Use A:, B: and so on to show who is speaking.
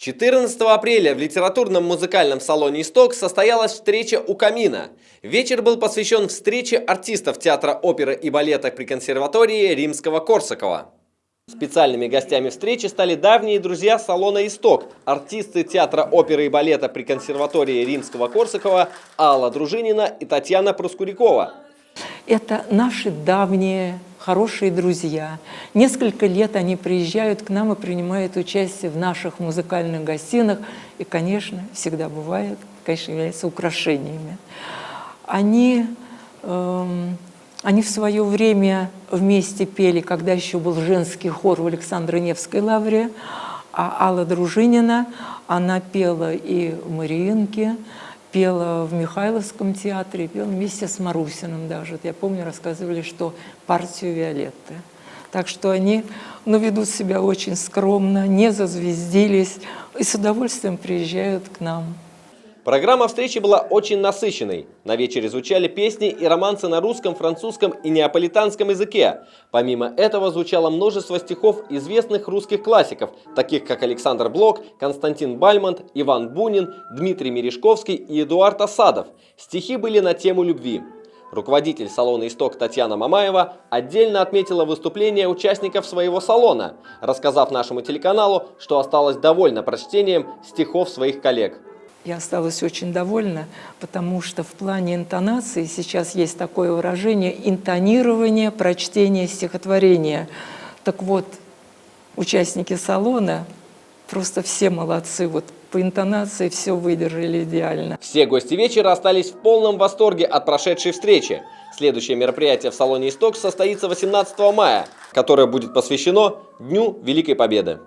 A: 14 апреля в литературном музыкальном салоне «Исток» состоялась встреча у камина. Вечер был посвящен встрече артистов театра оперы и балета при консерватории Римского-Корсакова. Специальными гостями встречи стали давние друзья салона «Исток», артисты театра оперы и балета при консерватории Римского-Корсакова Алла Дружинина и Татьяна Проскурякова.
B: Это наши давние хорошие друзья. Несколько лет они приезжают к нам и принимают участие в наших музыкальных гостинах. И, конечно, всегда бывает, конечно, являются украшениями. Они в свое время вместе пели, когда еще был женский хор в Александро-Невской лавре. А Алла Дружинина, она пела и в Мариинке, пела в Михайловском театре, пела вместе с Марусиным даже. Я помню, рассказывали, что партию Виолетты. Так что они ведут себя очень скромно, не зазвездились и с удовольствием приезжают к нам.
A: Программа встречи была очень насыщенной. На вечере звучали песни и романсы на русском, французском и неаполитанском языке. Помимо этого звучало множество стихов известных русских классиков, таких как Александр Блок, Константин Бальмонт, Иван Бунин, Дмитрий Мережковский и Эдуард Асадов. Стихи были на тему любви. Руководитель салона «Исток» Татьяна Мамаева отдельно отметила выступление участников своего салона, рассказав нашему телеканалу, что осталась довольна прочтением стихов своих коллег.
B: Я осталась очень довольна, потому что в плане интонации сейчас есть такое выражение интонирование, прочтение стихотворения. Так вот, участники салона просто все молодцы, вот по интонации все выдержали идеально.
A: Все гости вечера остались в полном восторге от прошедшей встречи. Следующее мероприятие в салоне «Исток» состоится 18 мая, которое будет посвящено Дню Великой Победы.